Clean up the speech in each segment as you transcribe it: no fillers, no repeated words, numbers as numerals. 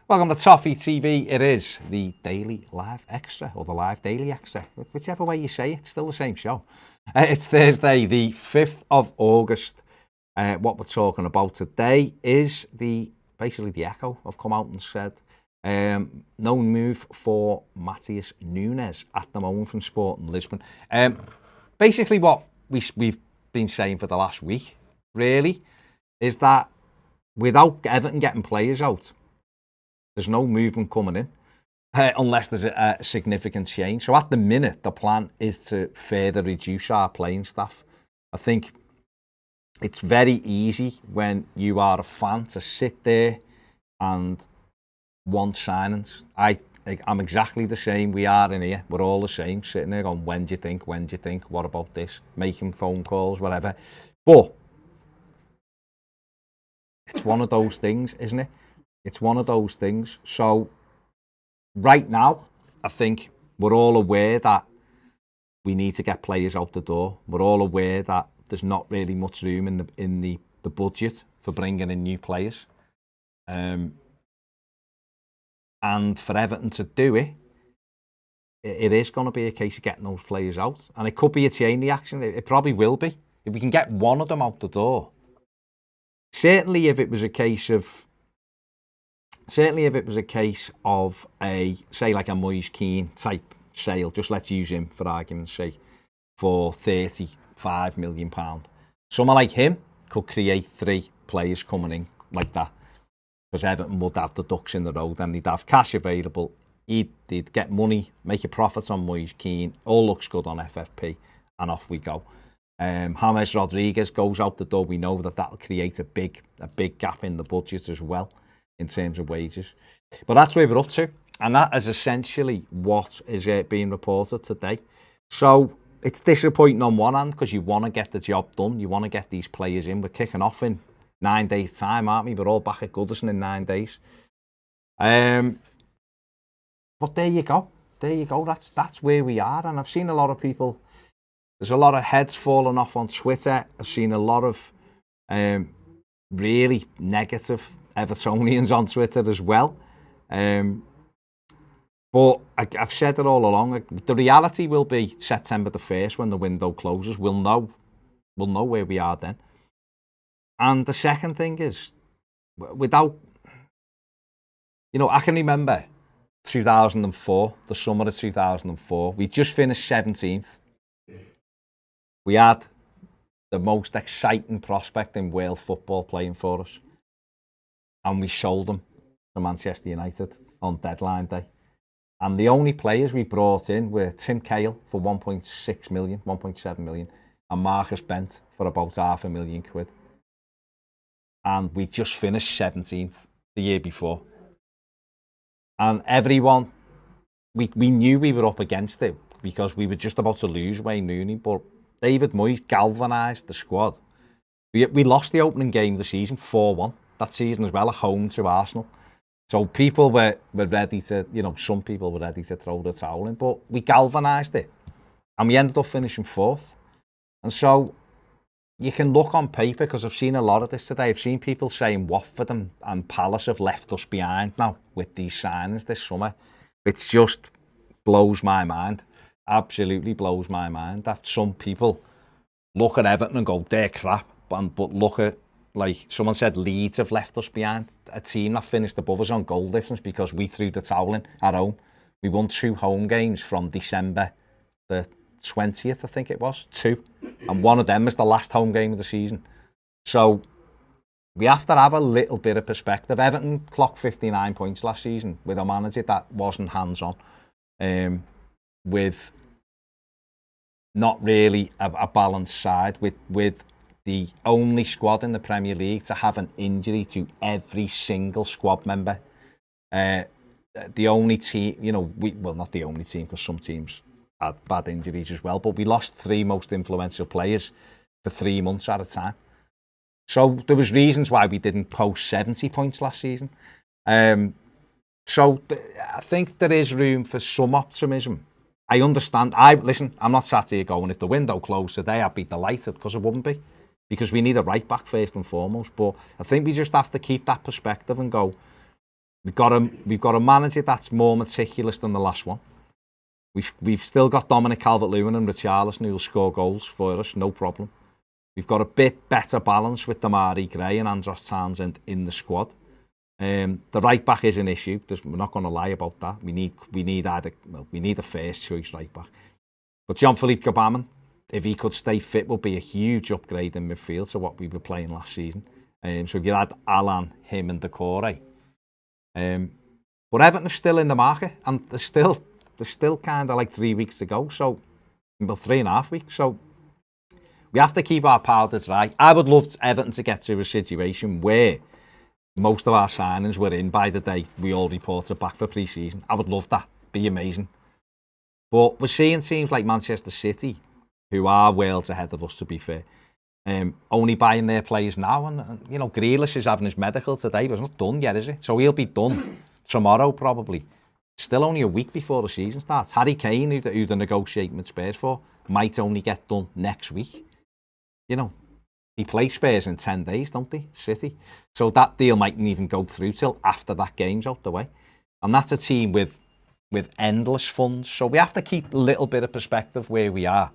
Welcome to Toffee TV. It is the Daily Live Extra, or the Live Daily Extra. Whichever way you say it, it's still the same show. It's Thursday, the 5th of August. What we're talking about today is basically the Echo have come out and said no move for Mathew Nunes at the moment from Sporting Lisbon. Basically what we've been saying for the last week, really, is that without Everton getting players out, there's no movement coming in unless there's a significant change. So at the minute, the plan is to further reduce our playing staff. I think it's very easy when you are a fan to sit there and want signings. I'm exactly the same. We are in here. We're all the same, sitting there going, when do you think? When do you think? What about this? Making phone calls, whatever. But it's one of those things, isn't it? It's one of those things. So right now, I think we're all aware that we need to get players out the door. We're all aware that there's not really much room in the budget for bringing in new players. And for Everton to do it, it is going to be a case of getting those players out. And it could be a chain reaction. It probably will be. If we can get one of them out the door. Certainly if it was a case of a, say, like a Moise Keane type sale, just let's use him for argument's sake, for £35 million. Someone like him could create 3 players coming in like that, because Everton would have the ducks in the road and they'd have cash available. They'd get money, make a profit on Moise Keane, all looks good on FFP, and off we go. James Rodriguez goes out the door. We know that that'll create a big gap in the budget as well, in terms of wages. But that's where we're up to. And that is essentially what is being reported today. So it's disappointing on one hand because you want to get the job done. You want to get these players in. We're kicking off in 9 days' time, aren't we? We're all back at Goodison in 9 days. But there you go. There you go. That's where we are. And I've seen a lot of people, there's a lot of heads falling off on Twitter. I've seen a lot of really negative Evertonians on Twitter as well. But I've said it all along. The reality will be September the 1st when the window closes. We'll know where we are then. And the second thing is, without, I can remember 2004, the summer of 2004. We just finished 17th. We had the most exciting prospect in world football playing for us. And we sold them to Manchester United on deadline day. And the only players we brought in were Tim Cahill for 1.6 million, 1.7 million, and Marcus Bent for about £500,000. And we just finished 17th the year before. And everyone, we knew we were up against it because we were just about to lose Wayne Rooney, but David Moyes galvanised the squad. We lost the opening game of the season 4-1. That season as well, at home to Arsenal. So people were ready to, some people were ready to throw the towel in, but we galvanised it. And we ended up finishing 4th. And so you can look on paper, because I've seen a lot of this today. I've seen people saying Watford and Palace have left us behind now with these signings this summer. It just blows my mind. Absolutely blows my mind that some people look at Everton and go, they're crap. But look at, like someone said, Leeds have left us behind. A team that finished above us on goal difference because we threw the towel in at home. We won 2 home games from December the 20th, I think it was, 2. And one of them was the last home game of the season. So we have to have a little bit of perspective. Everton clocked 59 points last season with a manager that wasn't hands-on, with not really a balanced side, with the only squad in the Premier League to have an injury to every single squad member. The only team, not the only team, because some teams had bad injuries as well, but we lost 3 most influential players for 3 months at a time. So there was reasons why we didn't post 70 points last season. So I think there is room for some optimism. I understand. Listen, I'm not sat here going, if the window closed today, I'd be delighted, because it wouldn't be. Because we need a right back first and foremost. But I think we just have to keep that perspective and go, We've got a manager that's more meticulous than the last one. We've still got Dominic Calvert-Lewin and Richarlison who will score goals for us, no problem. We've got a bit better balance with Damari Gray and Andros Townsend in the squad. The right back is an issue. We're not going to lie about that. We need a first choice right back. But Jean-Philippe Gbamin, if he could stay fit, will be a huge upgrade in midfield to what we were playing last season. So if you add Alan, him, and Decore. But Everton are still in the market, and there's still kind of like 3 weeks to go. So, well, 3.5 weeks. So we have to keep our powder dry. I would love Everton to get to a situation where most of our signings were in by the day we all reported back for pre-season. I would love that. Be amazing. But we're seeing teams like Manchester City, who are worlds ahead of us, to be fair, only buying their players now. And you know, Grealish is having his medical today, but it's not done yet, is it? So he'll be done tomorrow, probably. Still only a week before the season starts. Harry Kane, who they're negotiating with Spurs for, might only get done next week. You know, he plays Spurs in 10 days, don't they? City. So that deal mightn't even go through till after that game's out the way. And that's a team with endless funds. So we have to keep a little bit of perspective where we are.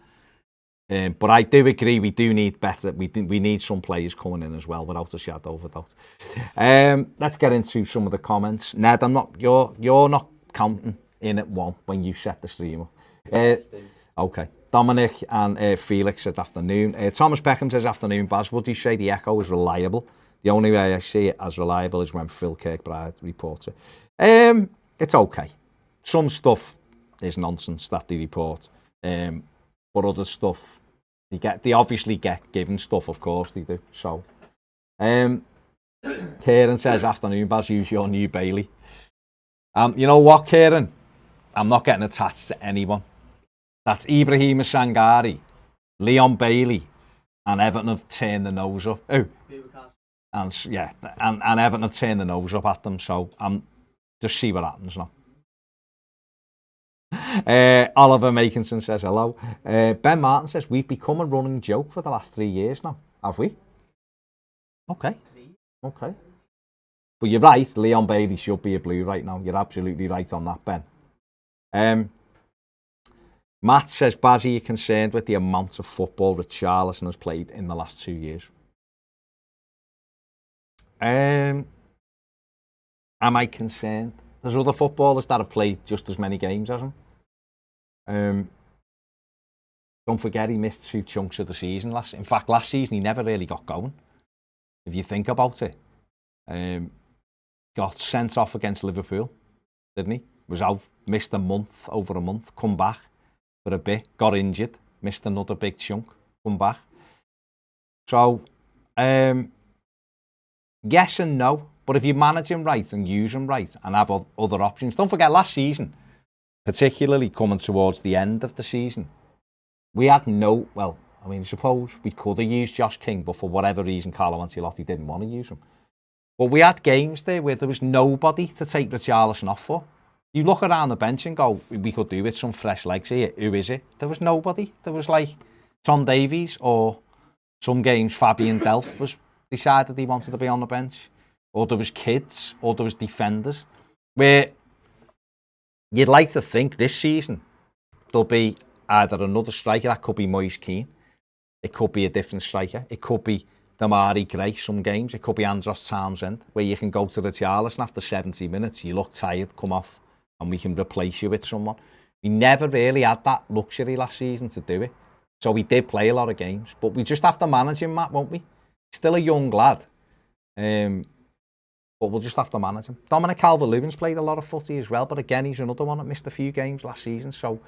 But I do agree, we do need better. We need some players coming in as well, without a shadow of a doubt. Let's get into some of the comments. Ned, you're not counting in at 1 when you set the stream up. Okay. Dominic and Felix said afternoon. Thomas Beckham says afternoon. Baz, would you say the Echo is reliable? The only way I see it as reliable is when Phil Kirkbride reports it. It's okay. Some stuff is nonsense that they report, but other stuff they obviously get given stuff. Of course they do. So, Kieran says afternoon. Baz, use your new Bailey. You know what, Kieran? I'm not getting attached to anyone. That's Ibrahim Sangari, Leon Bailey, and Everton have turned the nose up. Oh, and yeah, and Everton have turned the nose up at them. So just see what happens now. Oliver Makinson says hello. Ben Martin says we've become a running joke for the last 3 years now. Have we? Okay. But you're right. Leon Bailey should be a Blue right now. You're absolutely right on that, Ben. Matt says, Baz, are you concerned with the amount of football Richarlison has played in the last 2 years? Am I concerned? There's other footballers that have played just as many games as him. Don't forget, he missed 2 chunks of the season. In fact, last season, he never really got going. If you think about it. Got sent off against Liverpool, didn't he? Was out, missed over a month, come back for a bit, got injured, missed another big chunk, come back. So, yes and no. But if you manage him right and use him right and have other options, don't forget last season, particularly coming towards the end of the season, we had suppose we could have used Josh King, but for whatever reason, Carlo Ancelotti didn't want to use him. But we had games there where there was nobody to take Richarlison off for. You look around the bench and go, we could do with some fresh legs here. Who is it? There was nobody. There was like Tom Davies, or some games Fabian Delph was decided he wanted to be on the bench. Or there was kids, or there was defenders. Where you'd like to think this season there'll be either another striker, that could be Moise Keane. It could be a different striker. It could be Damari Gray some games. It could be Andros Townsend, where you can go to the Richarlison after 70 minutes, you look tired, come off, and we can replace you with someone. We never really had that luxury last season to do it. So we did play a lot of games. But we just have to manage him, Matt, won't we? Still a young lad. But we'll just have to manage him. Dominic Calvert-Lewin's played a lot of footy as well, but again, he's another one that missed a few games last season. So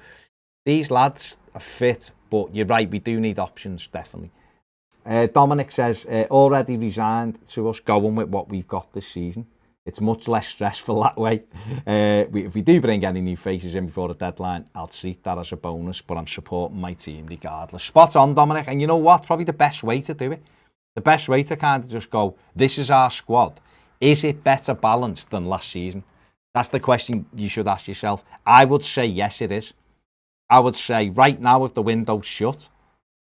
these lads are fit, but you're right, we do need options, definitely. Dominic says, already resigned to us going with what we've got this season. It's much less stressful that way. If we do bring any new faces in before the deadline, I'll treat that as a bonus, but I'm supporting my team regardless. Spot on, Dominic. And you know what? Probably the best way to do it. The best way to kind of just go, this is our squad. Is it better balanced than last season? That's the question you should ask yourself. I would say yes, it is. I would say right now, if the window's shut,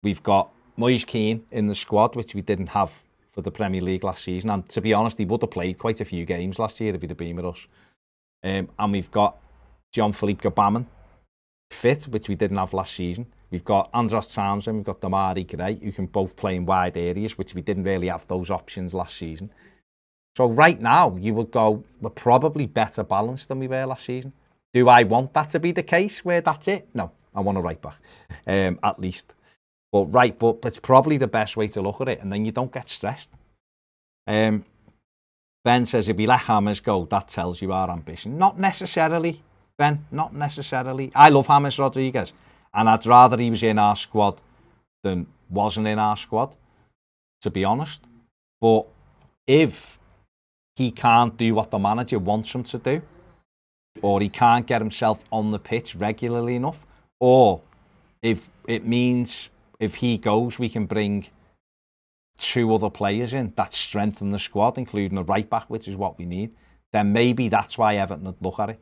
we've got Moise Keane in the squad, which we didn't have for the Premier League last season. And to be honest, he would have played quite a few games last year if he'd have been with us. And we've got Jean-Philippe Gbamin fit, which we didn't have last season. We've got Andros Townsend, we've got Damari Gray, who can both play in wide areas, which we didn't really have those options last season. So right now, you would go, we're probably better balanced than we were last season. Do I want that to be the case where that's it? No, I want a right back, at least. But it's probably the best way to look at it, and then you don't get stressed. Ben says, if we let James go, that tells you our ambition. Not necessarily, Ben, not necessarily. I love James Rodriguez, and I'd rather he was in our squad than wasn't in our squad, to be honest. But if he can't do what the manager wants him to do, or he can't get himself on the pitch regularly enough, or if it means if he goes, we can bring 2 other players in that strengthen the squad, including a right back, which is what we need, then maybe that's why Everton would look at it.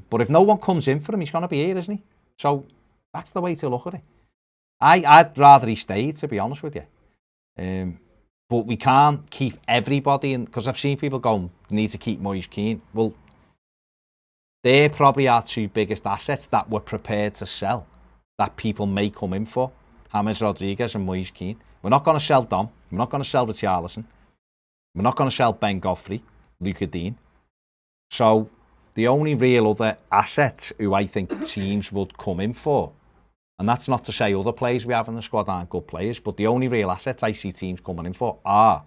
But if no one comes in for him, he's going to be here, isn't he? So that's the way to look at it. I'd rather he stayed, to be honest with you. But we can't keep everybody in, because I've seen people going, need to keep Moise Kean. Well, they're probably our 2 biggest assets that we're prepared to sell, that people may come in for. James Rodriguez and Moise Kean. We're not going to sell Dom. We're not going to sell Richarlison. We're not going to sell Ben Godfrey, Luca Dean. So the only real other assets who I think teams would come in for, and that's not to say other players we have in the squad aren't good players, but the only real assets I see teams coming in for are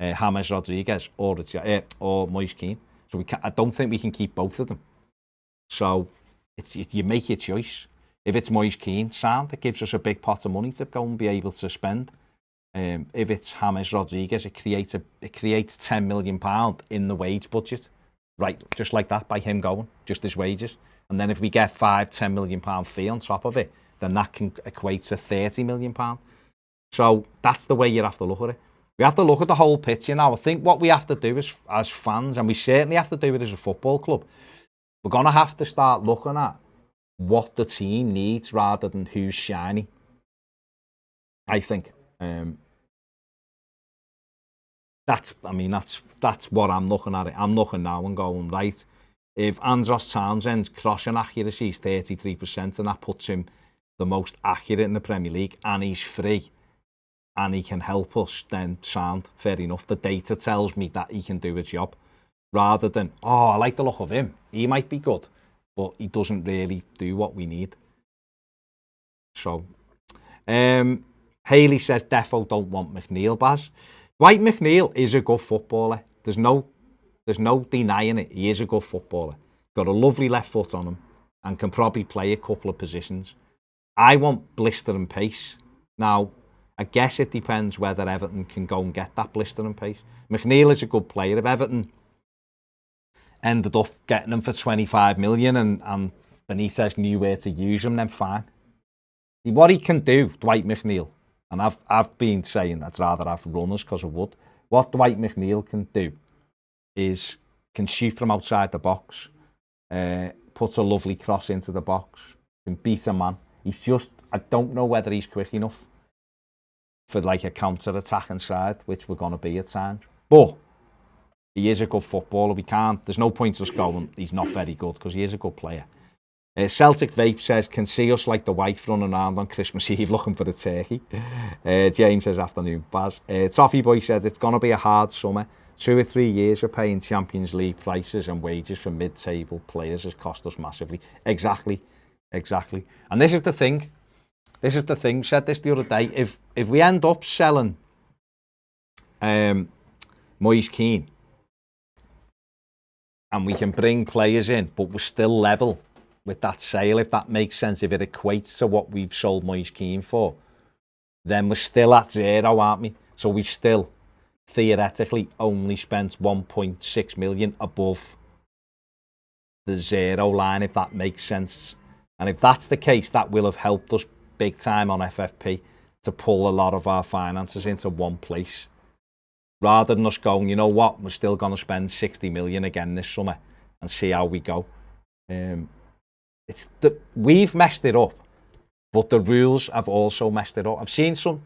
James Rodriguez or Moise Kean. So I don't think we can keep both of them. So you make your choice. If it's Moise Kean, sound, it gives us a big pot of money to go and be able to spend. If it's James Rodriguez, it creates £10 million in the wage budget, right? Just like that, by him going, just his wages. And then if we get £5-10 million fee on top of it, then that can equate to £30 million. So that's the way you have to look at it. We have to look at the whole picture now. I think what we have to do is, as fans, and we certainly have to do it as a football club, we're going to have to start looking at what the team needs rather than who's shiny. I think that's what I'm looking at it. I'm looking now and going, right, if Andros Townsend's crossing accuracy is 33% and that puts him the most accurate in the Premier League and he's free and he can help us, then sound, fair enough. The data tells me that he can do a job rather than, I like the look of him. He might be good, but he doesn't really do what we need. So, Haley says, defo don't want McNeil, Baz. Dwight McNeil is a good footballer. There's no denying it. He is a good footballer. Got a lovely left foot on him and can probably play a couple of positions. I want blister and pace. Now, I guess it depends whether Everton can go and get that blister and pace. McNeil is a good player. If Everton ended up getting him for 25 million and Benitez knew where to use him, then fine. What he can do, Dwight McNeil, and I've been saying I'd rather have runners because I would. What Dwight McNeil can do is can shoot from outside the box, puts a lovely cross into the box, can beat a man. He's just, I don't know whether he's quick enough for like a counter-attacking side, which we're going to be at times. But he is a good footballer. There's no point us going, he's not very good, because he is a good player. Celtic Vape says, can see us like the wife running around on Christmas Eve looking for the turkey. James says, afternoon, Baz. Toffee Boy says, it's going to be a hard summer. 2 or 3 years of paying Champions League prices and wages for mid-table players has cost us massively. Exactly. And this is the thing. Said this the other day. If we end up selling Moise Kean and we can bring players in, but we're still level with that sale, if that makes sense, if it equates to what we've sold Moise Kean for, then we're still at zero, aren't we? So we've still theoretically only spent 1.6 million above the zero line, if that makes sense. And if that's the case, that will have helped us big time on FFP to pull a lot of our finances into one place. Rather than us going, you know what, we're still going to spend 60 million again this summer and see how we go. We've messed it up, but the rules have also messed it up. I've seen some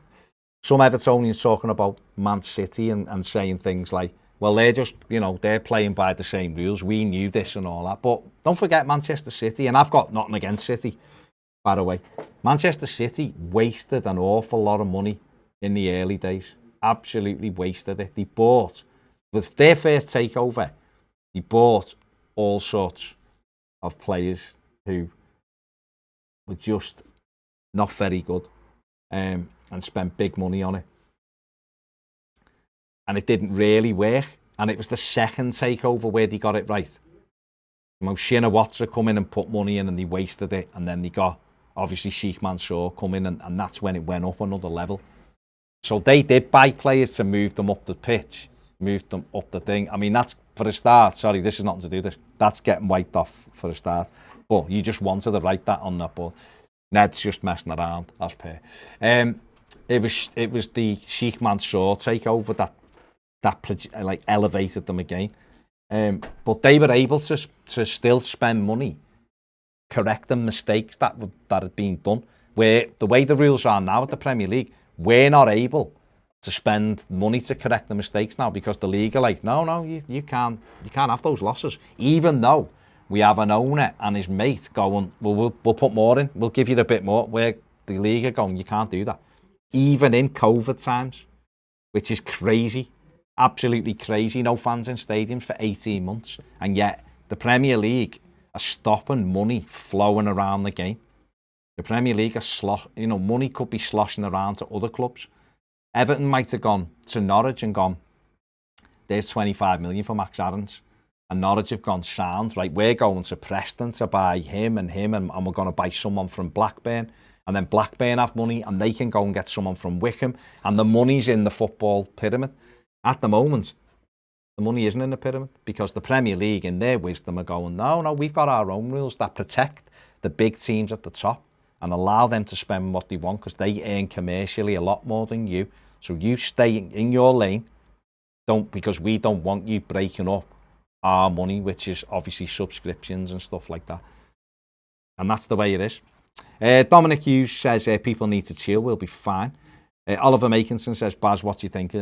some Evertonians talking about Man City and saying things like, well, they're just, they're playing by the same rules. We knew this and all that. But don't forget Manchester City, and I've got nothing against City, by the way. Manchester City wasted an awful lot of money in the early days. Absolutely wasted it. They bought, with their first takeover, they bought all sorts of players who were just not very good and spent big money on it. And it didn't really work. And it was the second takeover where they got it right. Shinawatra come in and put money in and they wasted it. And then they got, obviously, Sheikh Mansour come in and that's when it went up another level. So they did buy players to move them up the pitch, move them up the thing. I mean, that's for a start. Sorry, this is nothing to do with this. That's getting wiped off for a start. But you just wanted to write that on that board. Ned's just messing around, as per. It was the Sheikh Mansour takeover that like elevated them again. But they were able to still spend money correcting mistakes that had been done. Where the way the rules are now at the Premier League, we're not able to spend money to correct the mistakes now because the league are like, no, you can't have those losses. Even though we have an owner and his mate going, well, we'll put more in, we'll give you a bit more. Where the league are going, you can't do that. Even in COVID times, which is crazy. Absolutely crazy. No fans in stadiums for 18 months. And yet the Premier League are stopping money flowing around the game. The Premier League are money could be sloshing around to other clubs. Everton might have gone to Norwich and gone, there's 25 million for Max Aarons. And Norwich have gone, sound, right, we're going to Preston to buy him, and we're going to buy someone from Blackburn. And then Blackburn have money and they can go and get someone from Wickham. And the money's in the football pyramid. At the moment, the money isn't in the pyramid because the Premier League, in their wisdom, are going, no, we've got our own rules that protect the big teams at the top and allow them to spend what they want because they earn commercially a lot more than you. So you stay in your lane, because we don't want you breaking up our money, which is obviously subscriptions and stuff like that. And that's the way it is. Dominic Hughes says people need to chill, we'll be fine. Oliver Makinson says, Baz, what do you think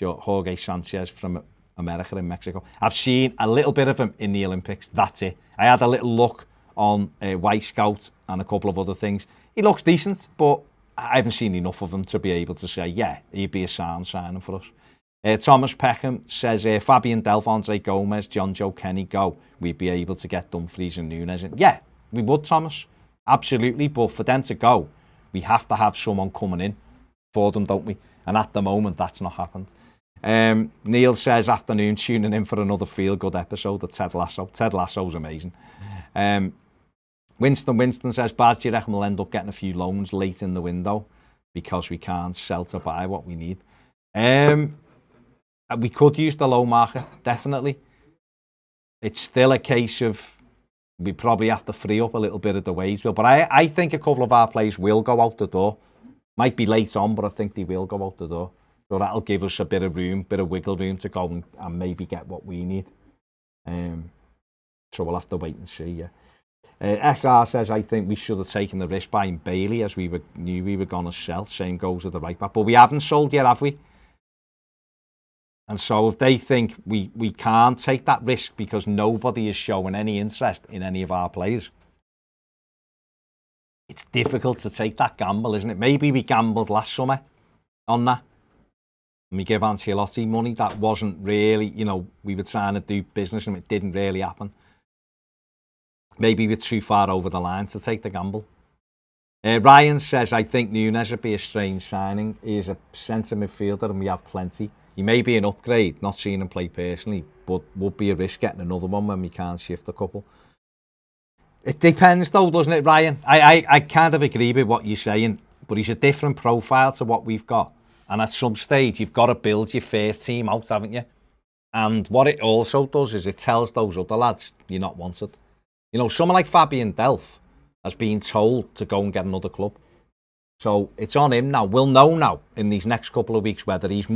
Jorge Sanchez from America and Mexico? I've seen a little bit of him in the Olympics, that's it. I had a little look on White Scout and a couple of other things. He looks decent, but I haven't seen enough of him to be able to say, yeah, he'd be a sound signing for us. Thomas Peckham says, Fabian Delph, Andre Gomez, John Joe Kenny go, we'd be able to get Dumfries and Nunes in. Yeah, we would, Thomas. Absolutely, but for them to go, we have to have someone coming in for them, don't we? And at the moment, that's not happened. Neil says, afternoon, tuning in for another feel-good episode of Ted Lasso. Ted Lasso's amazing. Winston says, Baz, do you reckon we'll end up getting a few loans late in the window because we can't sell to buy what we need? We could use the loan market, definitely. It's still a case of we probably have to free up a little bit of the wage bill. But I think a couple of our players will go out the door. Might be late on, but I think they will go out the door. So that'll give us a bit of room, bit of wiggle room to go and maybe get what we need. So we'll have to wait and see, yeah. SR says, I think we should have taken the risk buying Bailey as we knew we were going to sell. Same goes with the right back. But we haven't sold yet, have we? And so if they think we can't take that risk because nobody is showing any interest in any of our players, it's difficult to take that gamble, isn't it? Maybe we gambled last summer on that. And we gave Ancelotti money. That wasn't really, we were trying to do business and it didn't really happen. Maybe we're too far over the line to take the gamble. Ryan says, I think Nunes would be a strange signing. He is a centre midfielder and we have plenty. He may be an upgrade, not seeing him play personally, but would be a risk getting another one when we can't shift a couple. It depends though, doesn't it, Ryan? I kind of agree with what you're saying, but he's a different profile to what we've got. And at some stage, you've got to build your first team out, haven't you? And what it also does is it tells those other lads, you're not wanted. Someone like Fabian Delph has been told to go and get another club. So it's on him now. We'll know now in these next couple of weeks whether he's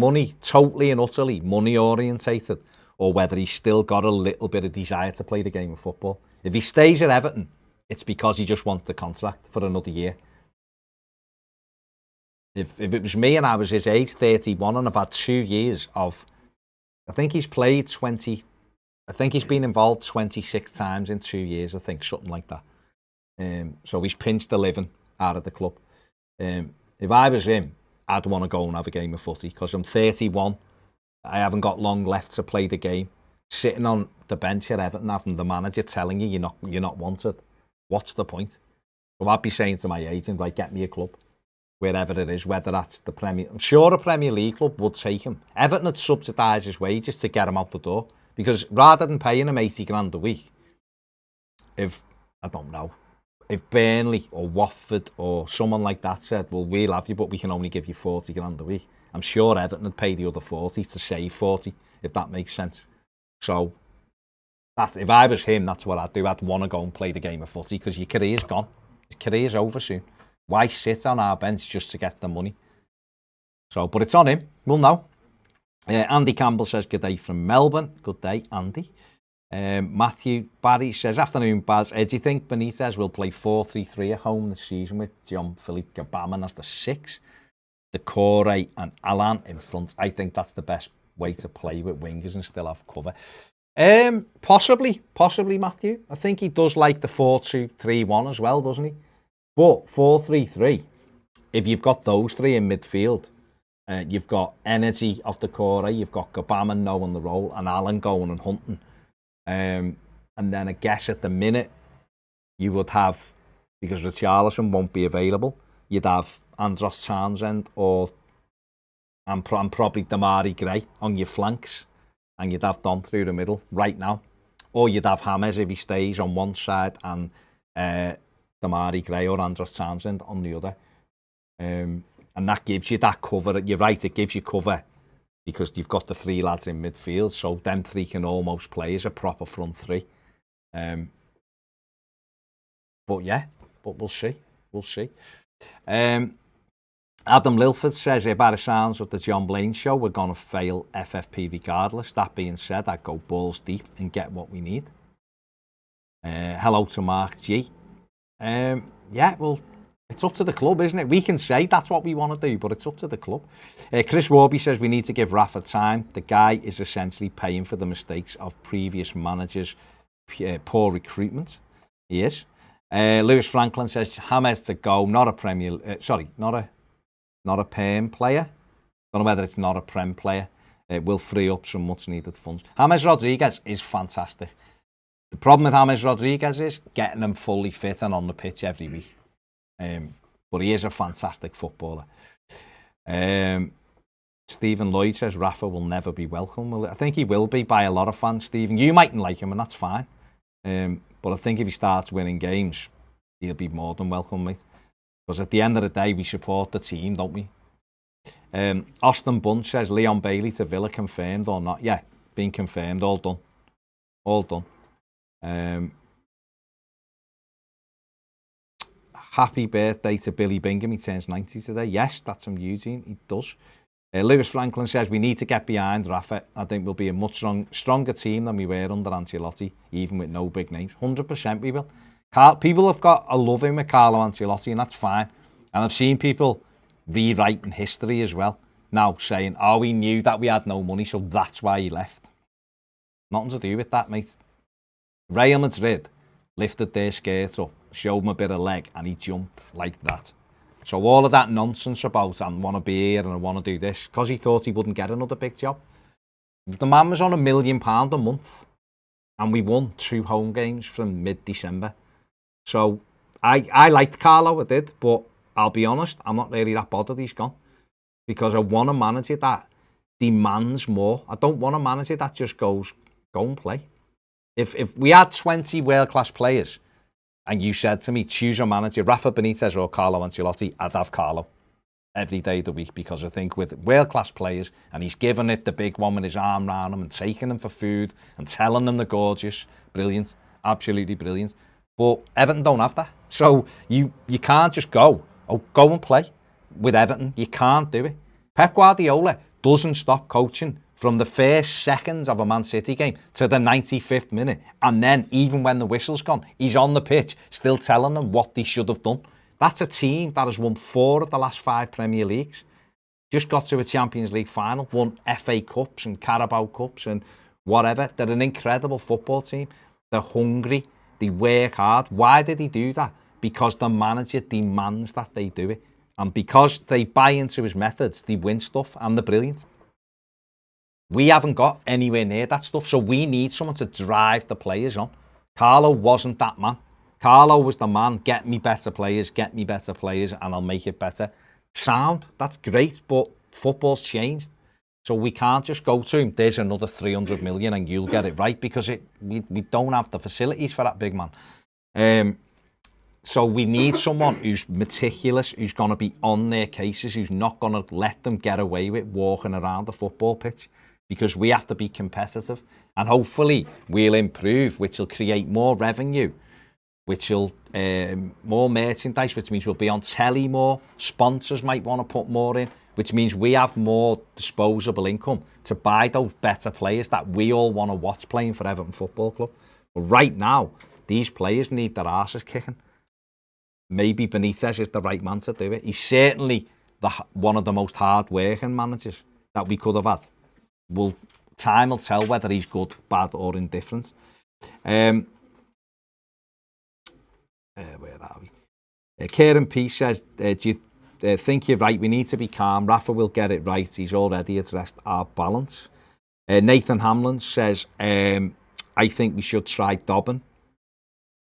totally and utterly money orientated, or whether he's still got a little bit of desire to play the game of football. If he stays at Everton, it's because he just wants the contract for another year. If it was me and I was his age, 31, and I've had 2 years of, I think he's played 20, I think he's been involved 26 times in 2 years, I think, something like that. So he's pinched the living out of the club. If I was him, I'd want to go and have a game of footy because I'm 31. I haven't got long left to play the game. Sitting on the bench at Everton, having the manager telling you you're not wanted. What's the point? So I'd be saying to my agent, right, get me a club, wherever it is, whether that's the Premier. I'm sure a Premier League club would take him. Everton would subsidise his wages to get him out the door because rather than paying him 80 grand a week, if Burnley or Watford or someone like that said, well, we'll have you, but we can only give you 40 grand a week, I'm sure Everton would pay the other 40 to save 40, if that makes sense. So, if I was him, that's what I'd do. I'd want to go and play the game of footy because your career's gone. Your career's over soon. Why sit on our bench just to get the money? So, but it's on him. We'll know. Andy Campbell says, good day from Melbourne. Good day, Andy. Mathew Barry says, afternoon, Baz. Do you think Benitez will play 4-3-3 at home this season with Jean-Philippe Gbamin as the 6? Decore and Alan in front. I think that's the best way to play with wingers and still have cover. Possibly, Mathew. I think he does like the 4-2-3-1 as well, doesn't he? But 4-3-3, if you've got those three in midfield, you've got energy off the core, you've got Gbamin knowing the role and Alan going and hunting. And then I guess at the minute you would have, because Richarlison won't be available, you'd have Andros Townsend and probably Damari Gray on your flanks, and you'd have Don through the middle right now. Or you'd have James if he stays on one side and Damari Gray or Andros Townsend on the other. And that gives you that cover. You're right, it gives you cover because you've got the three lads in midfield, so them three can almost play as a proper front three. But we'll see. Adam Lilford says, by the sounds of the John Blaine show, we're going to fail FFP regardless. That being said, I'd go balls deep and get what we need. Hello to Mark G. Well, it's up to the club, isn't it? We can say that's what we want to do, but it's up to the club. Chris Warby says we need to give Rafa time. The guy is essentially paying for the mistakes of previous managers' poor recruitment. He is. Lewis Franklin says James to go, not a Prem player. Don't know whether it's not a Prem player. It will free up some much needed funds. James Rodriguez is fantastic. The problem with James Rodriguez is getting him fully fit and on the pitch every week. But he is a fantastic footballer. Stephen Lloyd says Rafa will never be welcome. Well, I think he will be by a lot of fans, Stephen. You mightn't like him, and that's fine. But I think if he starts winning games, he'll be more than welcome, mate. Because at the end of the day, we support the team, don't we? Austin Bunch says Leon Bailey to Villa confirmed or not? Yeah, been confirmed. All done. Happy birthday to Billy Bingham. He turns 90 today. Yes, that's from Eugene. He does. Lewis Franklin says we need to get behind Rafa. I think we'll be a much stronger team than we were under Ancelotti, even with no big names. 100% we will. People have got a love in with Carlo Ancelotti, and that's fine. And I've seen people rewriting history as well, now saying, oh, we knew that we had no money, so that's why he left. Nothing to do with that, mate. Real Madrid lifted their skirts up, showed him a bit of leg, and he jumped like that. So all of that nonsense about, I want to be here and I want to do this, because he thought he wouldn't get another big job. The man was on £1 million a month, and we won 2 home games from mid-December. So I liked Carlo, I did, but I'll be honest, I'm not really that bothered he's gone, because I want a manager that demands more. I don't want a manager that just goes, go and play. If we had 20 world-class players, and you said to me, choose your manager, Rafa Benitez or Carlo Ancelotti, I'd have Carlo every day of the week, because I think with world-class players, and he's given it the big one with his arm round them and taking them for food and telling them they're gorgeous, brilliant, absolutely brilliant. But Everton don't have that. So you can't just go and play with Everton. You can't do it. Pep Guardiola doesn't stop coaching from the first seconds of a Man City game to the 95th minute. And then even when the whistle's gone, he's on the pitch still telling them what they should have done. That's a team that has won 4 of the last 5 Premier Leagues. Just got to a Champions League final, won FA Cups and Carabao Cups and whatever. They're an incredible football team. They're hungry. They work hard. Why did he do that? Because the manager demands that they do it. And because they buy into his methods, they win stuff and they're brilliant. We haven't got anywhere near that stuff, so we need someone to drive the players on. Carlo wasn't that man. Carlo was the man, get me better players, and I'll make it better. Sound, that's great, but football's changed. So we can't just go to him, there's another 300 million and you'll get it right, because we don't have the facilities for that big man. So we need someone who's meticulous, who's going to be on their cases, who's not going to let them get away with walking around the football pitch, because we have to be competitive. And hopefully we'll improve, which will create more revenue, which will more merchandise, which means we'll be on telly more. Sponsors might want to put more in, which means we have more disposable income to buy those better players that we all want to watch playing for Everton Football Club. But right now, these players need their arses kicking. Maybe Benitez is the right man to do it. He's certainly one of the most hard-working managers that we could have had. Time will tell whether he's good, bad or indifferent. Where are we? Kieran P says, do you think you're right? We need to be calm. Rafa will get it right. He's already addressed our balance. Nathan Hamlin says, I think we should try Dobbin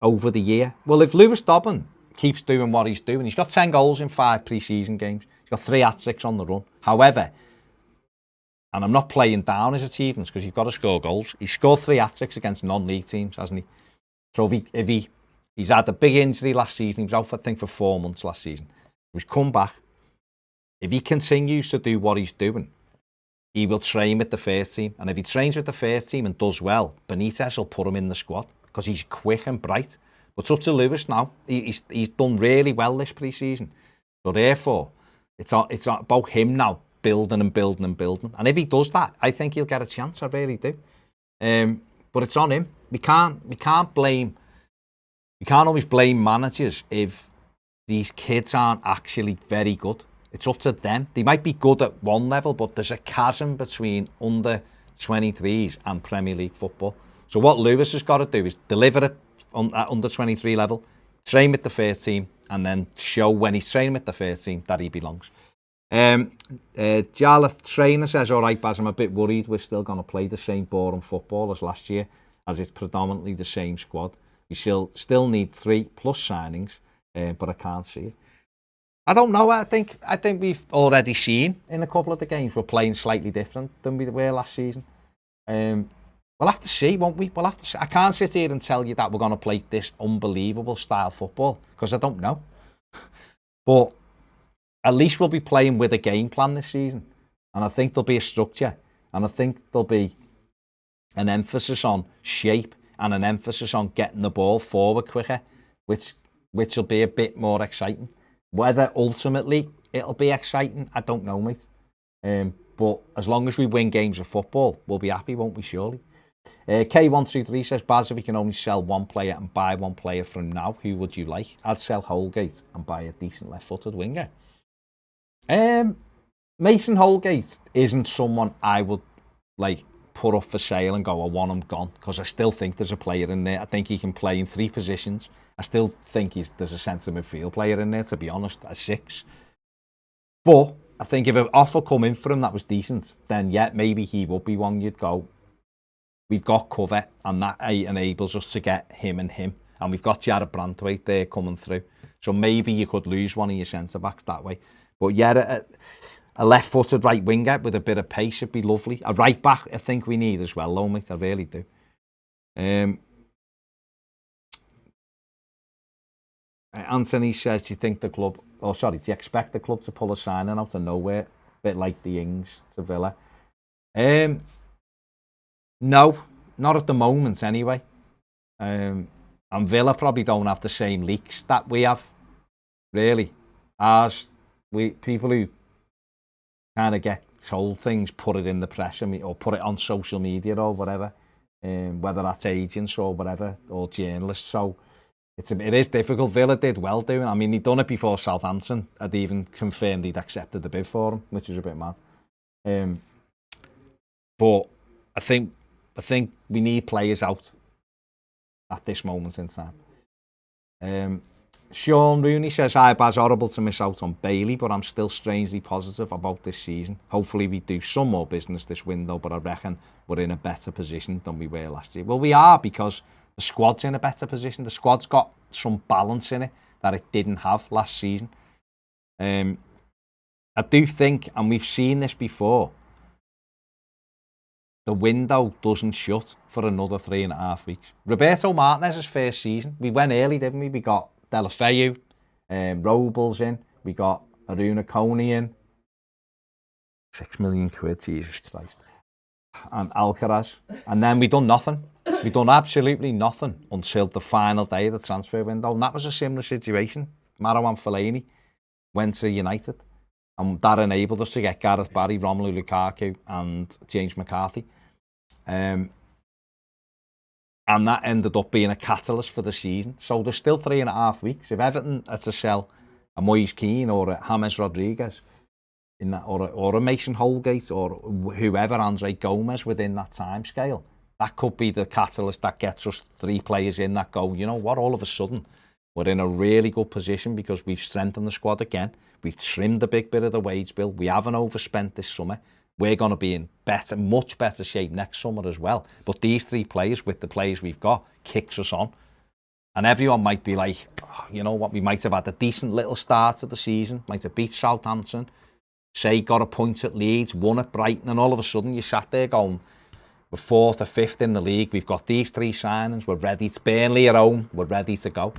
over the year. Well, if Lewis Dobbin keeps doing what he's doing, he's got 10 goals in 5 pre-season games. He's got 3 hat-tricks on the run. However, and I'm not playing down his achievements because you've got to score goals. He's scored 3 hat-tricks against non-league teams, hasn't he? So he's had a big injury last season. He was out, I think, for 4 months last season. He's come back. If he continues to do what he's doing, he will train with the first team. And if he trains with the first team and does well, Benitez will put him in the squad because he's quick and bright. But it's up to Lewis now. He's done really well this pre-season. So therefore, it's about him now, building and building and building. And if he does that, I think he'll get a chance. I really do. But it's on him. We can't always blame managers if these kids aren't actually very good. It's up to them. They might be good at one level, but there's a chasm between under 23s and Premier League football. So what Lewis has got to do is deliver it at under 23 level, train with the first team, and then show when he's training with the first team that he belongs. Jarlath Trainer says, all right, Baz, I'm a bit worried we're still going to play the same boring football as last year, as it's predominantly the same squad. We still need 3+ signings, but I can't see it. I don't know. I think we've already seen in a couple of the games we're playing slightly different than we were last season. We'll have to see, won't we? We'll have to see. I can't sit here and tell you that we're going to play this unbelievable style football because I don't know. But at least we'll be playing with a game plan this season. And I think there'll be a structure. And I think there'll be an emphasis on shape and an emphasis on getting the ball forward quicker, which will be a bit more exciting. Whether ultimately it'll be exciting, I don't know, mate. But as long as we win games of football, we'll be happy, won't we, surely? K123 says, Baz, if we can only sell one player and buy one player from now, who would you like? I'd sell Holgate and buy a decent left-footed winger. Mason Holgate isn't someone I would put up for sale and go, I want him gone, because I still think there's a player in there. I think he can play in 3 positions. I still think there's a centre midfield player in there, to be honest, at 6. But I think if an offer come in for him that was decent, then yeah, maybe he would be one you'd go, we've got cover, and that enables us to get him and him. And we've got Jared Brantwaite there coming through. So maybe you could lose one of your centre-backs that way. But yeah, a left-footed right winger with a bit of pace would be lovely. A right-back, I think we need as well, though, mate. I really do. Anthony says, do you expect the club to pull a signing out of nowhere? A bit like the Ings to Villa. No, not at the moment anyway. And Villa probably don't have the same leaks that we have, really. People who kind of get told things, put it in the press or put it on social media or whatever, whether that's agents or whatever, or journalists. So It is difficult. Villa did well doing. I mean, he'd done it before Southampton had even confirmed he'd accepted the bid for him, which is a bit mad. But I think we need players out at this moment in time. Sean Rooney says, "Hi, Baz, horrible to miss out on Bailey, but I'm still strangely positive about this season. Hopefully we do some more business this window, but I reckon we're in a better position than we were last year." Well, we are, because the squad's in a better position. The squad's got some balance in it that it didn't have last season. I do think, and we've seen this before, the window doesn't shut for another 3.5 weeks. Roberto Martinez's first season, we went early, didn't we? We got Delafeu, Robles in, we got Aruna Coney in, £6 million, Jesus Christ, and Alcaraz, and then we done nothing. We done absolutely nothing until the final day of the transfer window, and that was a similar situation. Marouane Fellaini went to United, and that enabled us to get Gareth Barry, Romelu Lukaku, and James McCarthy. And that ended up being a catalyst for the season. So there's still 3.5 weeks. If Everton had to sell a Moise Kean or a James Rodriguez in that, or a Mason Holgate or whoever, Andre Gomez, within that time scale, that could be the catalyst that gets us 3 players in that go, you know what, all of a sudden we're in a really good position because we've strengthened the squad again. We've trimmed a big bit of the wage bill. We haven't overspent this summer. We're going to be in much better shape next summer as well. But these 3 players, with the players we've got, kicks us on. And everyone might be like, oh, you know what, we might have had a decent little start to the season, might have beat Southampton, say got a point at Leeds, won at Brighton, and all of a sudden you sat there going, we're 4th or 5th in the league, we've got these 3 signings, we're ready to, Burnley at home, we're ready to go.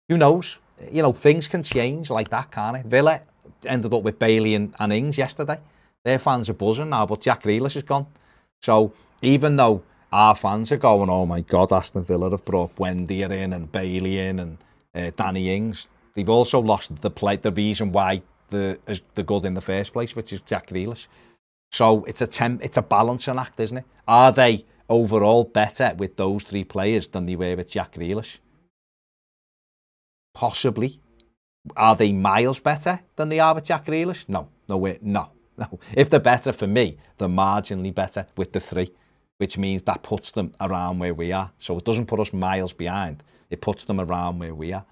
Who knows? You know, things can change like that, can't it? Villa ended up with Bailey and Ings yesterday. Their fans are buzzing now, but Jack Grealish is gone. So even though our fans are going, oh my God, Aston Villa have brought Buendia in and Bailey in and Danny Ings, they've also lost the reason why they're good in the first place, which is Jack Grealish. So it's a balancing act, isn't it? Are they overall better with those 3 players than they were with Jack Grealish? Possibly. Are they miles better than they are with Jack Grealish? No. If they're better, for me, they're marginally better with the 3, which means that puts them around where we are. So it doesn't put us miles behind. It puts them around where we are.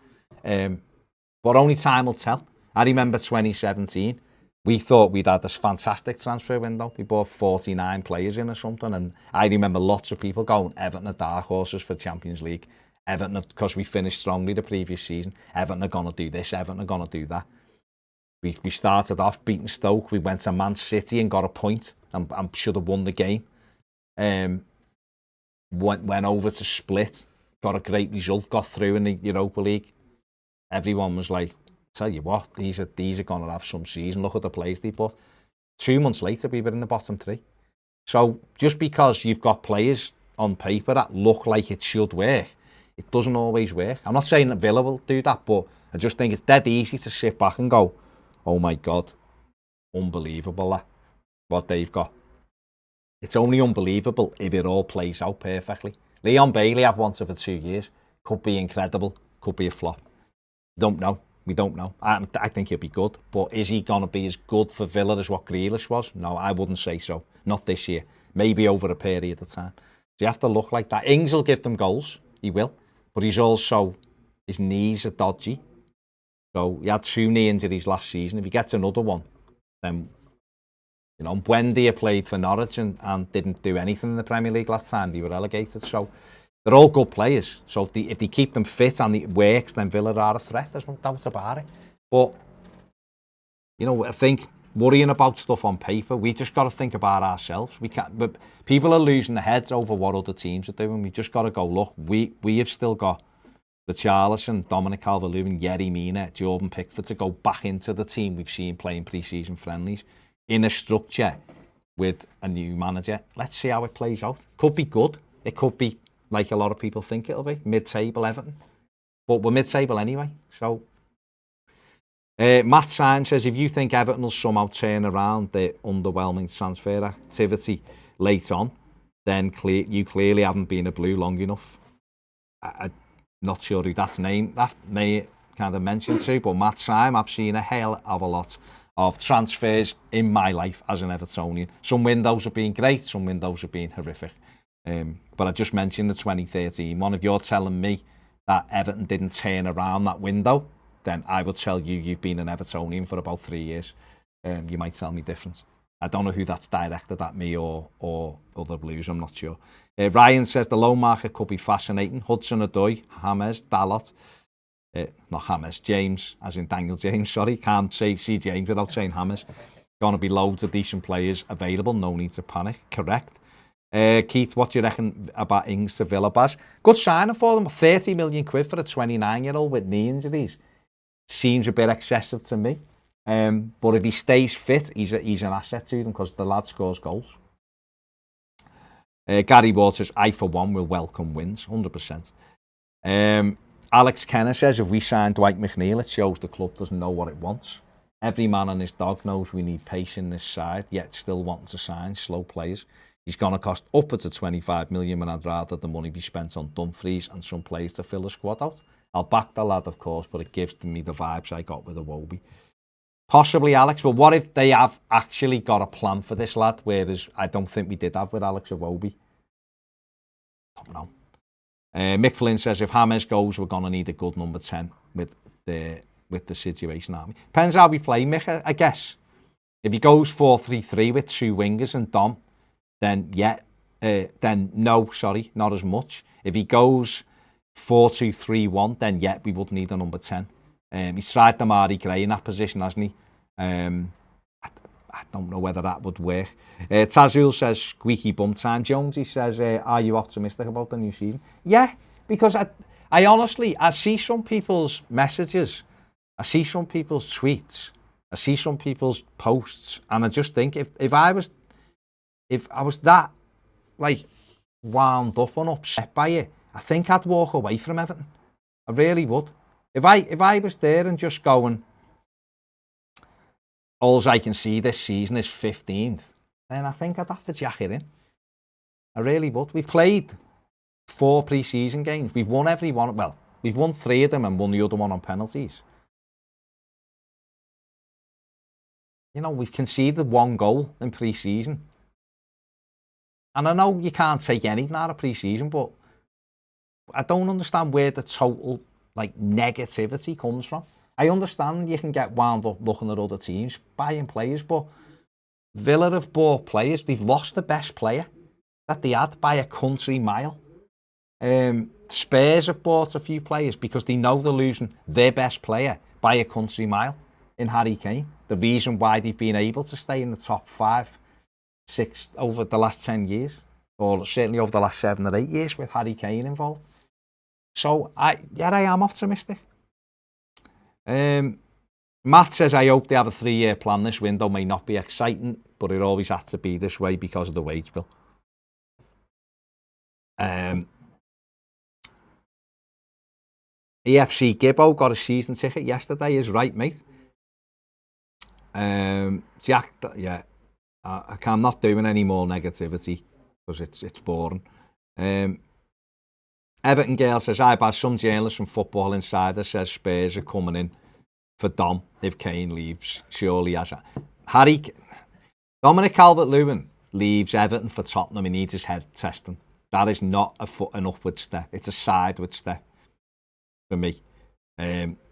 But only time will tell. I remember 2017, we thought we'd had this fantastic transfer window. We bought 49 players in or something. And I remember lots of people going, Everton are dark horses for Champions League. Everton, because we finished strongly the previous season, Everton are going to do this, Everton are going to do that. We started off beating Stoke, we went to Man City and got a point and should have won the game. Went over to Split, got a great result, got through in the Europa League. Everyone was like, tell you what, these are going to have some season, look at the players they bought. 2 months later, we were in the bottom 3. So just because you've got players on paper that look like it should work, it doesn't always work. I'm not saying that Villa will do that, but I just think it's dead easy to sit back and go, oh my God, unbelievable what they've got. It's only unbelievable if it all plays out perfectly. Leon Bailey, I've wanted for 2 years. Could be incredible, could be a flop. Don't know. We don't know. I think he'll be good, but is he going to be as good for Villa as what Grealish was? No, I wouldn't say so. Not this year. Maybe over a period of time. So you have to look like that. Ings will give them goals. He will. But his knees are dodgy. So he had 2 knee injuries last season. If he gets another one, then, you know, Buendia played for Norwich and didn't do anything in the Premier League last time. They were relegated. So they're all good players. So if they keep them fit and it works, then Villa are a threat. There's no doubt about it. But, you know, I think worrying about stuff on paper, we just got to think about ourselves. We can't. But people are losing their heads over what other teams are doing. We just got to go, look, we have still got Richarlison, Dominic Calvert-Lewin, Yerry Mina, Jordan Pickford to go back into the team we've seen playing pre-season friendlies in a structure with a new manager. Let's see how it plays out. Could be good. It could be like a lot of people think it'll be, mid-table Everton. But we're mid-table anyway. So Matt Syme says, if you think Everton will somehow turn around their underwhelming transfer activity late on, then you clearly haven't been a Blue long enough. Not sure who that may kind of mentioned to, but Matt Syme, I've seen a hell of a lot of transfers in my life as an Evertonian. Some windows have been great, some windows have been horrific. But I just mentioned the 2013 one. If you're telling me that Everton didn't turn around that window, then I would tell you you've been an Evertonian for about 3 years. You might tell me different. I don't know who that's directed at, me or other Blues, I'm not sure. Ryan says the loan market could be fascinating. Hudson-Odoi, James, Dalot. Not James, James, as in Daniel James, sorry. Can't see James without saying James. Going to be loads of decent players available, no need to panic. Correct. Keith, what do you reckon about Ings to Villa, Baz? Good signing for them. 30 million quid for a 29-year-old with knee injuries. Seems a bit excessive to me. But if he stays fit, he's an asset to them because the lad scores goals. Gary Waters, I for one will welcome wins, 100%. Alex Kenner says if we sign Dwight McNeil, it shows the club doesn't know what it wants. Every man and his dog knows we need pace in this side, yet still wanting to sign slow players. He's going to cost upwards of 25 million, and I'd rather the money be spent on Dumfries and some players to fill the squad out. I'll back the lad, of course, but it gives me the vibes I got with Iwobi. Possibly Alex, but what if they have actually got a plan for this lad, whereas I don't think we did have with Alex Iwobi? Don't know. Mick Flynn says if James goes, we're going to need a good number 10 with the situation. Depends how we play, Mick, I guess. If he goes 4-3-3 with two wingers and Dom, then not as much. If he goes 4-2-3-1, then we would need a number 10. He's tried Damari Gray in that position, hasn't he? I don't know whether that would work. Tazul says, squeaky bum time. Jonesy says, are you optimistic about the new season? Yeah, because I honestly, I see some people's messages, I see some people's tweets, I see some people's posts, and I just think if I was that like wound up and upset by it, I think I'd walk away from Everton. I really would. If I was there and just going, all I can see this season is 15th, then I think I'd have to jack it in. I really would. We've played 4 pre-season games. We've won every one. Well, we've won 3 of them and won the other one on penalties. You know, we've conceded 1 goal in pre-season. And I know you can't take anything out of pre-season, but I don't understand where the total negativity comes from. I understand you can get wound up looking at other teams buying players, but Villa have bought players. They've lost the best player that they had by a country mile. Spurs have bought a few players because they know they're losing their best player by a country mile in Harry Kane. The reason why they've been able to stay in the top 5, 6 over the last 10 years, or certainly over the last 7 or 8 years with Harry Kane involved. So I am optimistic. Matt says, I hope they have a 3-year plan. This window may not be exciting, but it always had to be this way because of the wage bill. EFC Gibbo got a season ticket yesterday, is right, mate. Jack, yeah, I'm not doing any more negativity because it's boring. Everton Gale says, some journalist from Football Insider says Spurs are coming in for Dom if Kane leaves. Surely as Dominic Calvert-Lewin leaves Everton for Tottenham, he needs his head testing. That is not an upward step. It's a sideward step for me.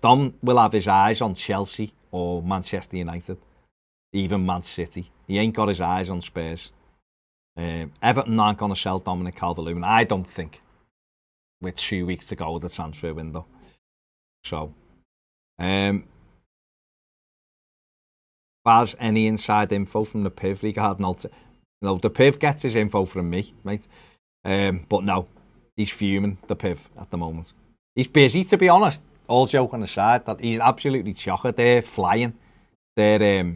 Dom will have his eyes on Chelsea or Manchester United, even Man City. He ain't got his eyes on Spurs. Everton aren't going to sell Dominic Calvert-Lewin, I don't think, with 2 weeks to go of the transfer window. So, Baz, any inside info from the PIV regarding no, the PIV gets his info from me, mate. But no, he's fuming, the PIV, at the moment. He's busy, to be honest. All joking aside, that he's absolutely chocker. They're flying. They're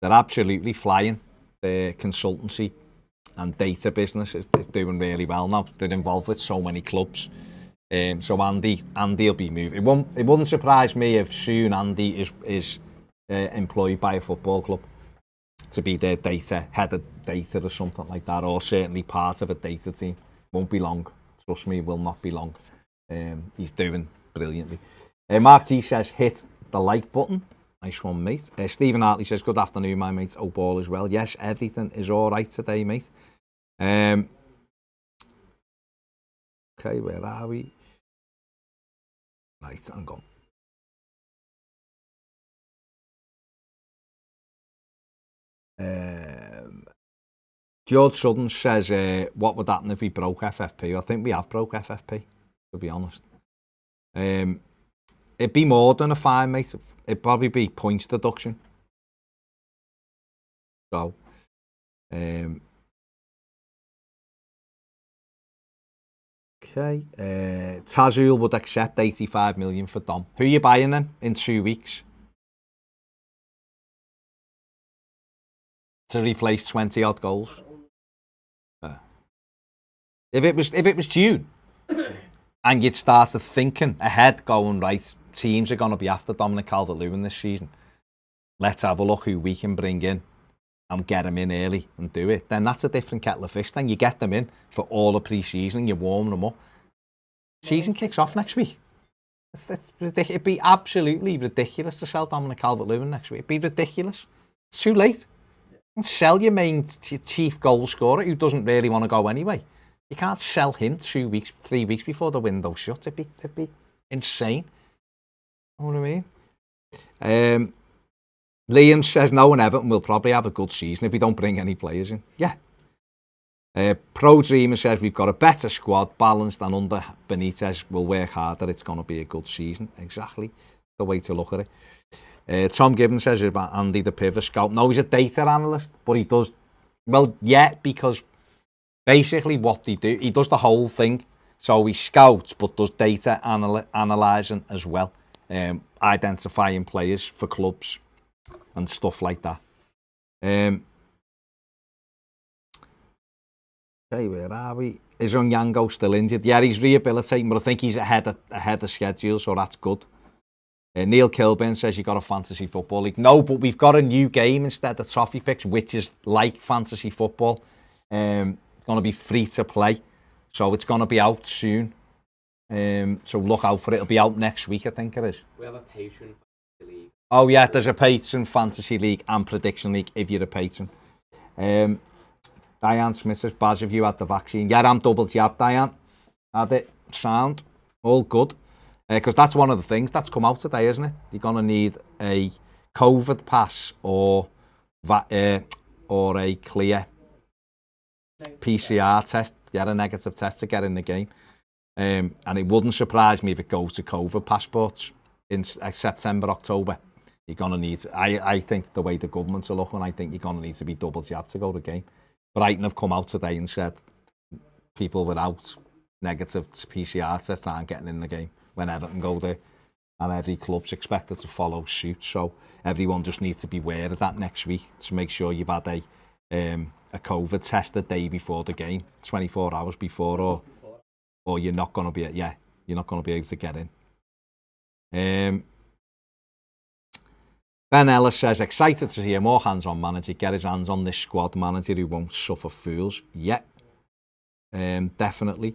absolutely flying. The consultancy and data business is doing really well now. They're involved with so many clubs. So Andy will be moving. It wouldn't surprise me if soon Andy is employed by a football club to be their head of data or something like that, or certainly part of a data team. Won't be long. Trust me, it will not be long. He's doing brilliantly. Mark T says, hit the like button. Nice one, mate. Stephen Hartley says, good afternoon, my mates. Hope all is well. Yes, everything is all right today, mate. Okay, where are we? Right, hang on. George Sutton says, what would happen if we broke FFP? I think we have broke FFP, to be honest. It'd be more than a fine, mate. It'd probably be points deduction. So, okay. Tazul would accept 85 million for Dom. Who are you buying then in 2 weeks? To replace 20 odd goals. If it was June and you'd started thinking ahead, going right, teams are going to be after Dominic Calvert-Lewin this season. Let's have a look who we can bring in and get them in early and do it. Then that's a different kettle of fish. Then you get them in for all the pre-season and you warm them up. Season kicks off next week. It's ridiculous. It'd be absolutely ridiculous to sell Dominic Calvert-Lewin next week. It'd be ridiculous. It's too late. And sell your main chief goal scorer who doesn't really want to go anyway. You can't sell him 2 weeks, 3 weeks before the window shuts. It'd be insane. You know what I mean? Liam says, no, and Everton will probably have a good season if we don't bring any players in. Yeah. Pro Dreamer says, we've got a better squad, balanced, and under Benitez will work harder. It's going to be a good season. Exactly the way to look at it. Tom Gibbons says, if Andy the pivot scout? No, he's a data analyst, but he does, well, yeah, because basically what he does the whole thing. So he scouts, but does data analysing as well, identifying players for clubs and stuff like that. Okay, where are we? Is Onyango still injured? Yeah, he's rehabilitating, but I think he's ahead of schedule, so that's good. Neil Kilburn says you got a fantasy football league. No, but we've got a new game instead of Toffee Picks, which is like fantasy football. It's going to be free to play, so it's going to be out soon. So look out for it. It'll be out next week, I think it is. We have a patron fantasy league. Oh yeah, there's a patron fantasy league and prediction league if you're a patron. Diane Smith says, Baz, have you had the vaccine? Yeah, I'm double jabbed, Diane. Had it. Sound. All good. Because that's one of the things that's come out today, isn't it? You're going to need a COVID pass or a clear PCR test, get a negative test to get in the game. And it wouldn't surprise me if it goes to COVID passports in September, October. You're going to need, I think the way the governments are looking, I think you're going to need to be double jabbed to go to the game. Brighton have come out today and said people without negative PCR tests aren't getting in the game when Everton go there. And every club's expected to follow suit. So everyone just needs to be aware of that next week to make sure you've had a COVID test the day before the game, 24 hours before, or you're not going to be, you're not going to be able to get in. Ben Ellis says, excited to see a more hands-on manager get his hands on this squad manager who won't suffer fools. Yeah, definitely.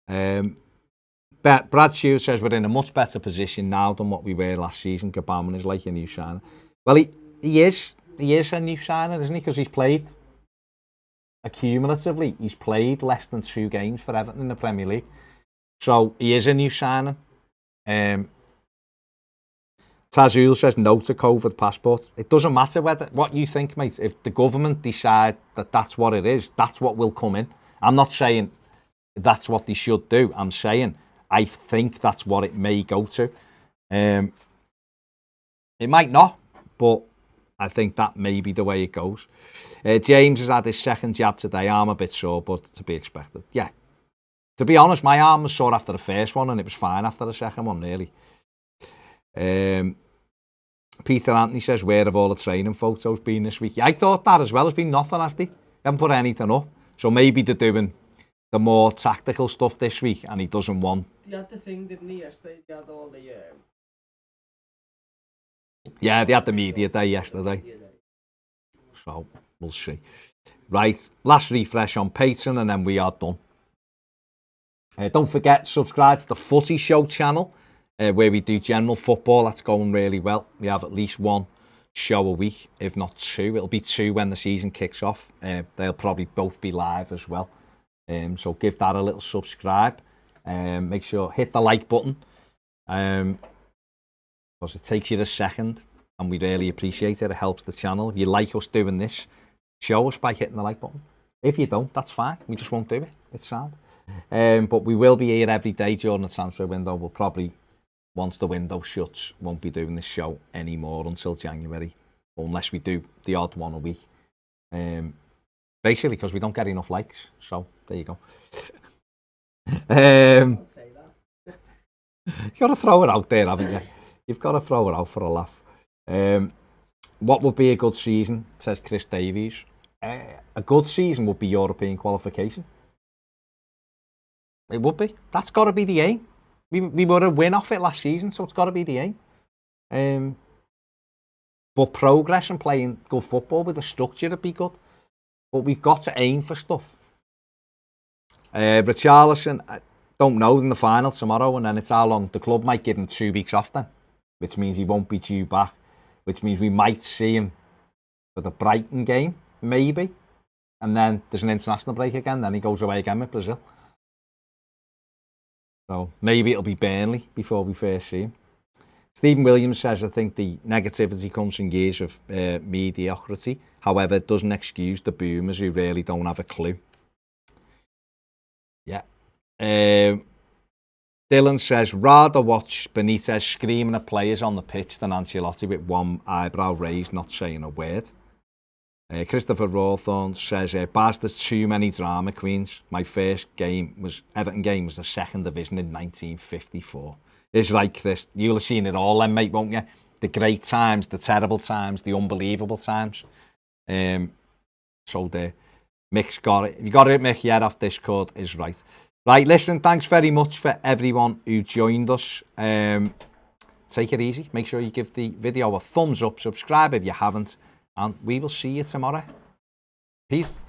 Brad Hughes says, we're in a much better position now than what we were last season. Gabamon is like a new signer. Well, he is a new signer, isn't he? Because he's played, accumulatively, he's played less than 2 games for Everton in the Premier League. So he is a new signing. Tazul says no to COVID passport. It doesn't matter what you think, mate. If the government decide that that's what it is, that's what will come in. I'm not saying that's what they should do. I'm saying I think that's what it may go to. It might not, but I think that may be the way it goes. James has had his second jab today. I'm a bit sore, but to be expected. Yeah. To be honest, my arm was sore after the first one, and it was fine after the second one, really. Peter Anthony says, where have all the training photos been this week? Yeah, I thought that as well. There's been nothing, have they? Haven't put anything up. So maybe they're doing the more tactical stuff this week, and he doesn't want. He had the thing, didn't he, yesterday? They had all the... Yeah, they had the media day yesterday. So, we'll see. Right, last refresh on Patreon, and then we are done. Don't forget, subscribe to the Footy Show channel, where we do general football. That's going really well. We have at least one show a week, if not two. It'll be two when the season kicks off. They'll probably both be live as well. So give that a little subscribe. Make sure, hit the like button. Because it takes you a second, and we really appreciate it. It helps the channel. If you like us doing this, show us by hitting the like button. If you don't, that's fine. We just won't do it. It's sad. But we will be here every day during the transfer window. We'll probably, once the window shuts, won't be doing this show anymore until January, unless we do the odd one a week. Basically, because we don't get enough likes. So there you go. You've got to throw it out there, haven't you? You've got to throw it out for a laugh. What would be a good season, says Chris Davies. A good season would be European qualification. It would be. That's got to be the aim. We were a win off it last season, so it's got to be the aim. But progress and playing good football with a structure would be good. But we've got to aim for stuff. Richarlison, I don't know, in the final tomorrow, and then it's how long. The club might give him 2 weeks off then, which means he won't be due back, which means we might see him for the Brighton game, maybe. And then there's an international break again, then he goes away again with Brazil. So maybe it'll be Burnley before we first see him. Stephen Williams says, I think the negativity comes from years of mediocrity. However, it doesn't excuse the boomers who really don't have a clue. Yeah. Dylan says, rather watch Benitez screaming at players on the pitch than Ancelotti with one eyebrow raised, not saying a word. Christopher Rawthorne says, Baz, there's too many drama queens. My first game was Everton game was the second division in 1954. It's right, Chris. You'll have seen it all then, mate, won't you? The great times, the terrible times, the unbelievable times. So there. Mick's got it. If you got it, Mick, yeah, off Discord is right. Right, listen, thanks very much for everyone who joined us. Take it easy. Make sure you give the video a thumbs up. Subscribe if you haven't. And we will see you tomorrow. Peace.